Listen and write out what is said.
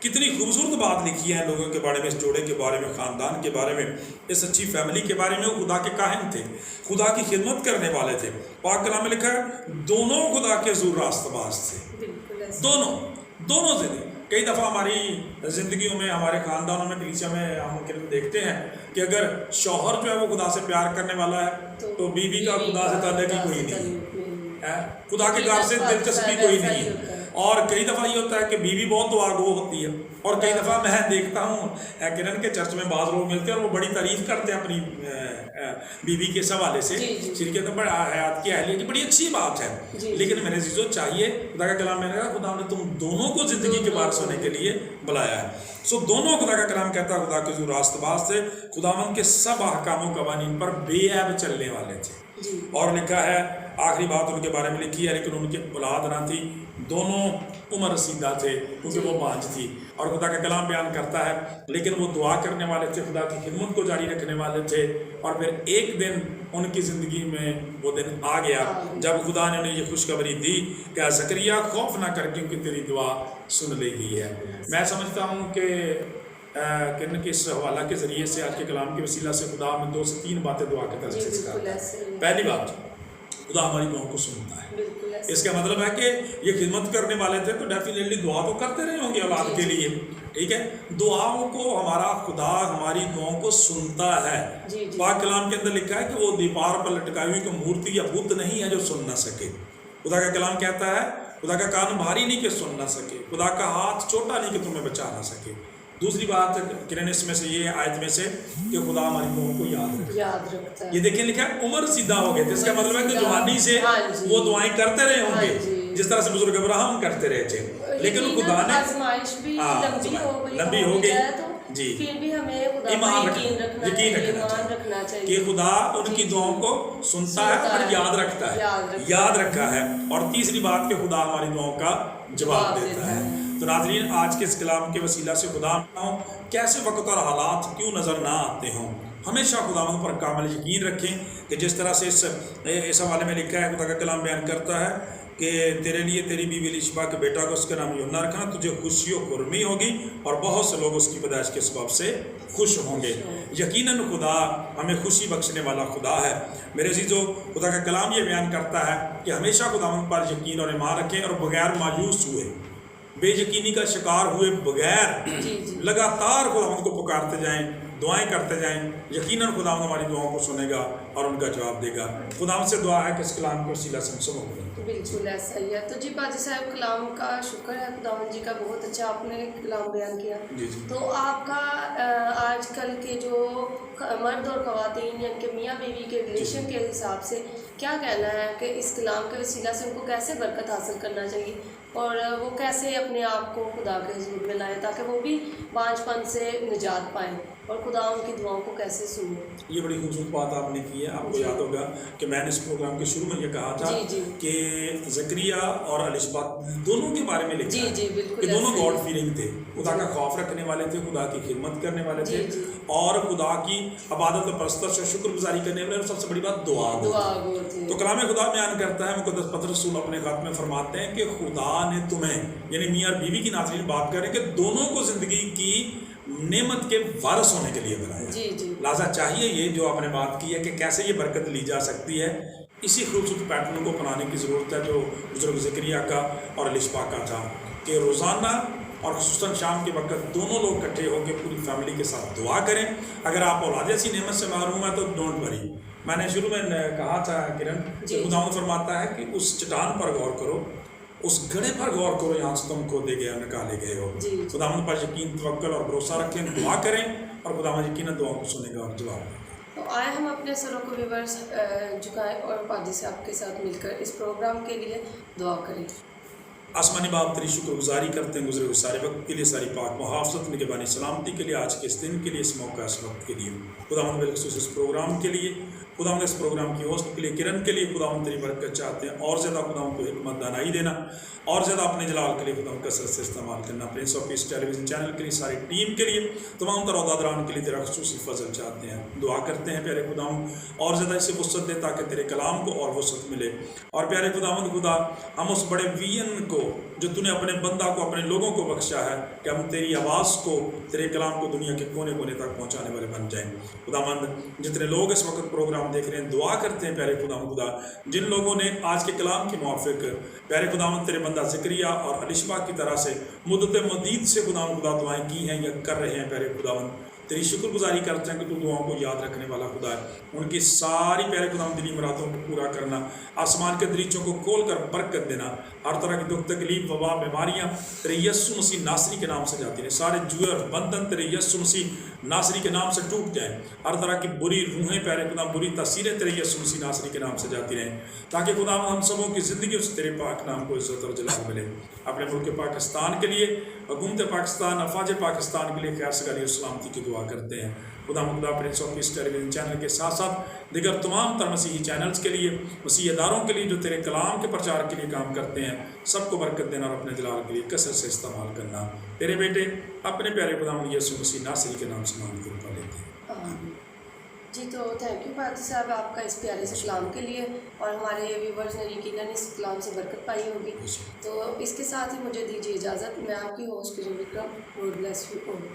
کتنی خوبصورت بات لکھی ہے لوگوں کے بارے میں، اس جوڑے کے بارے میں، خاندان کے بارے میں، اس اچھی فیملی کے بارے میں. وہ خدا کے کاہن تھے، خدا کی خدمت کرنے والے تھے. پاک کلام میں لکھا ہے دونوں خدا کے حضور راست باز تھے. دونوں زندگی. کئی دفعہ ہماری زندگیوں میں، ہمارے خاندانوں میں، کلیسیا میں ہم دیکھتے ہیں کہ اگر شوہر جو ہے وہ خدا سے پیار کرنے والا ہے تو بیوی کا خدا سے تعلق ہی کوئی نہیں ہے، خدا کے کار سے دلچسپی کوئی نہیں ہے. اور کئی دفعہ یہ ہوتا ہے کہ بیوی بہت دعا گو ہوتی ہے، اور کئی دفعہ میں دیکھتا ہوں کرن کے چرچ میں بعض لوگ ملتے ہیں اور وہ بڑی تعریف کرتے ہیں اپنی بیوی کے اس حوالے سے، شرکت بڑا حیات کی اہلیہ کی بڑی اچھی بات ہے. لیکن میرے عزیزو چاہیے، خدا کا کلام میں نے کہا خدا نے تم دونوں کو زندگی کے وارث ہونے کے لیے بلایا ہے. دونوں خدا کا کلام کہتا ہے خدا کے حضور راست باز تھے، خداوند کے سب احکام و قوانین پر بے عیب چلنے والے تھے. اور لکھا ہے آخری بات ان کے بارے میں لکھی ہے، لیکن ان کی اولاد نہ تھی، دونوں عمر رسیدہ تھے کیونکہ وہ بانجھ تھی. اور خدا کا کلام بیان کرتا ہے لیکن وہ دعا کرنے والے تھے، خدا کی خدمت کو جاری رکھنے والے تھے. اور پھر ایک دن ان کی زندگی میں وہ دن آ گیا جب خدا نے انہیں یہ خوشخبری دی کہ زکریا خوف نہ کر کیونکہ تیری دعا سن لی گئی ہے. میں سمجھتا ہوں کہ کرن کے اس حوالہ کے ذریعے سے، آج کے کلام کے وسیلہ سے خدا ہمیں 2 سے 3 باتیں دعا کے طرف سے سکھاتا ہے. پہلی بات، خدا ہماری دعاؤں کو سنتا ہے. اس کا مطلب ہے کہ یہ خدمت کرنے والے تھے تو ڈیفینیٹلی دعا تو کرتے رہے ہوں گے اولاد کے لیے، ٹھیک ہے. دعاؤں کو ہمارا خدا ہماری دعاؤں کو سنتا ہے. پاک کلام کے اندر لکھا ہے کہ وہ دیوار پر لٹکائی ہوئی کوئی مورتی یا بت نہیں ہے جو سن نہ سکے. خدا کا کلام کہتا ہے خدا کا کان بھاری نہیں کہ سن نہ سکے، خدا کا ہاتھ چھوٹا نہیں کہ تمہیں بچا نہ سکے. دوسری بات کرن اس میں سے یہ آیت میں سے کہ خدا ہماری دعاؤں کو یاد رکھتا ہے. یہ دیکھیں لکھا ہے عمر سیدھا ہو گئے تھے، اس کا مطلب ہے کہ جوانی سے وہ دعائیں کرتے رہے ہوں گے جس طرح سے بزرگ ابراہیم کرتے رہے تھے. لیکن خدا نے آزمائش بھی لمبی ہو گئی جی، پھر بھی ہمیں ایمان رکھنا چاہیے کہ خدا ان کی دعاؤں کو سنتا ہے اور یاد رکھتا ہے، یاد رکھا ہے. اور تیسری بات کہ خدا ہماری دعاؤں کا جواب دیتا ہے. تو ناظرین آج کے اس کلام کے وسیلہ سے خدا کیسے وقت اور حالات کیوں نظر نہ آتے ہوں، ہمیشہ خداوند پر کامل یقین رکھیں کہ جس طرح سے اس حوالے میں لکھا ہے، خدا کا کلام بیان کرتا ہے کہ تیرے لیے تیری بیوی الیشبا کے بیٹا کو اس کا نام یوحنا رکھنا، تجھے خوشی و خرمی ہوگی اور بہت سے لوگ اس کی پیدائش کے سبب سے خوش ہوں گے. یقیناً خدا ہمیں خوشی بخشنے والا خدا ہے. میرے عزیزو خدا کا کلام یہ بیان کرتا ہے کہ ہمیشہ خداوند پر یقین اور ایمان رکھیں اور بغیر مایوس ہوئے، بے یقینی کا شکار ہوئے بغیر لگاتار خداوند کو پکارتے جائیں، دعائیں کرتے جائیں. یقیناً خداوند ہماری دعاؤں کو سنے گا اور ان کا جواب دے گا. خداوند سے دعا ہے کہ اس کلام کے وسیلہ سے ہم سب کو بالکل ایسا ہی ہے. تو جی باجی صاحب کلام کا شکر ہے خداوند جی کا، بہت اچھا آپ نے کلام بیان کیا. تو آپ کا آج کل کے جو مرد اور خواتین یعنی کہ میاں بیوی کے ریلیشن کے حساب سے کیا کہنا ہے کہ اس کلام کے وسیلہ سے ان کو کیسے برکت حاصل کرنا چاہیے اور وہ کیسے اپنے آپ کو خدا کے حضور میں لائیں تاکہ وہ بھی بانجھ پن سے نجات پائیں اور خدا ان کی دعاؤں کو کیسے سنیں؟ یہ بڑی خوبصورت بات آپ نے کی ہے. آپ کو یاد ہوگا کہ میں نے اس پروگرام کے شروع میں یہ کہا تھا کہ زکریا اور الیشبا دونوں کے بارے میں لکھا ہے کہ دونوں گاڈ فیلنگ تھے، خدا کا خوف رکھنے والے تھے، خدا کی خدمت کرنے والے تھے اور خدا کی عبادت و پرستش اور شکر گزاری کرنے والے. سب سے بڑی بات دعا تھے. تو کلام خدا بیان کرتا ہے، مقدس پطرس رسول اپنے خط میں فرماتے ہیں کہ خدا نے تمہیں، یعنی میاں اور بیوی کی ناظرین بات کریں کہ دونوں کو زندگی کی نعمت کے وارث ہونے کے لیے بنایا. لہٰذا چاہیے یہ جو آپ نے بات کی ہے کہ کیسے یہ برکت لی جا سکتی ہے، اسی خوبصورت پیٹرن کو اپنانے کی ضرورت ہے جو بزرگ زکریا کا اور الیشبا کا تھا کہ روزانہ اور خصوصاً شام کے وقت دونوں لوگ اکٹھے ہو کے پوری فیملی کے ساتھ دعا کریں. اگر آپ اولاد ایسی نعمت سے محروم ہیں تو ڈونٹ وری. میں نے شروع میں کہا تھا کرن کہ خداوند فرماتا ہے کہ اس چٹان پر غور کرو، اس گڑھے پر غور کرو یہاں سے تم کھودے گئے اور نکالے گئے ہو. خداوند پر یقین، توکل اور بھروسہ رکھیں، دعا کریں اور خداوند یقیناً دعا کو سنے گا اور جواب دے گا. تو آئے ہم اپنے سروں کو ویورس جھکائیں اور پادری صاحب کے ساتھ مل کر اس پروگرام کے لیے دعا کریں. آسمانی باپ تیری شکر گزاری کرتے ہیں گزرے ہوئے سارے وقت کے لیے، ساری پاک محافظت، نگہبانی، سلامتی کے لیے، آج کے اس دن کے لیے، اس موقع اس وقت کے لیے. خداوند بالخصوص اس پروگرام کے لیے، خداوند اس پروگرام کی ہوسٹ کے لیے، کرن کے لیے خداوند تیری برکت چاہتے ہیں. اور زیادہ خداوند کو حکمت دانائی دینا اور زیادہ اپنے جلال کے لیے خداوند کثرت سے استعمال کرنا. Prince of peace television channel کے لیے، ساری ٹیم کے لیے، تمام تر عہدیداران کے لیے تیرا خصوصی فضل چاہتے ہیں. دعا کرتے ہیں پیارے خداوند اور زیادہ اسے وسعت دے تاکہ تیرے کلام کو اور وسعت ملے. اور پیارے خداوند خدا ہم اس بڑے ویژن کو جو تو نے اپنے بندہ کو اپنے لوگوں کو بخشا ہے کہ ہم تیری آواز کو تیرے کلام کو دنیا کے کونے کونے تک پہنچانے والے بن جائیں۔ خداوند جتنے لوگ اس وقت پروگرام دیکھ رہے ہیں دعا کرتے ہیں پیارے خداوند خدا جن لوگوں نے آج کے کلام کے موافق پیارے خداوند تیرے بندہ زکریا اور الشبا کی طرح سے مدت مدید سے خداوند خدا دعائیں کی ہیں یا کر رہے ہیں پیارے خداوند تیری شکر گزاری کرتے ہیں کہ تو دعاؤں کو یاد رکھنے والا خدا ہے، ان کی ساری پیارے خداوند دلی مرادوں کو پورا کرنا، آسمان کے دریچوں کو کھول کر برکت دینا، ہر طرح کی دکھ تکلیف وبا بیماریاں تیرے یسوع مسیح ناصری کے نام سے جاتی رہیں، سارے جوئے اور بندھن تیرے یسوع مسیح ناصری کے نام سے ٹوٹ جائیں، ہر طرح کی بری روحیں پیارے خدا بری تاثیریں تیرے یسوع مسیح ناصری کے نام سے جاتی رہیں، تاکہ خدا ہم سبوں کی زندگی اس تیرے پاک نام کو عزت اور جلال ملے۔ اپنے ملک پاکستان کے لیے، حکومت پاکستان، افواج پاکستان کے لیے خیر سگالی اور سلامتی کی دعا کرتے ہیں۔ خدا prince of peace television channel کے ساتھ ساتھ دیگر تمام تر مسیحی چینلز کے لیے، مسیحی اداروں کے لیے جو تیرے کلام کے پرچار کے لیے کام کرتے ہیں، سب کو برکت دینا اور اپنے جلال کے لیے کثرت سے استعمال کرنا۔ تیرے بیٹے اپنے پیارے خداوند یسوع مسیح ناصری کے نام سے مانگ کر پا لیتے ہیں۔ جی تو تھینک یو پادری صاحب آپ کا اس پیارے سے کلام کے لیے، اور ہمارے ویورز نے یقیناً اس کلام سے برکت پائی ہوگی۔ تو اس کے ساتھ ہی مجھے دیجیے اجازت، میں آپ کی ہوسٹ کرن Vikram, God bless you all.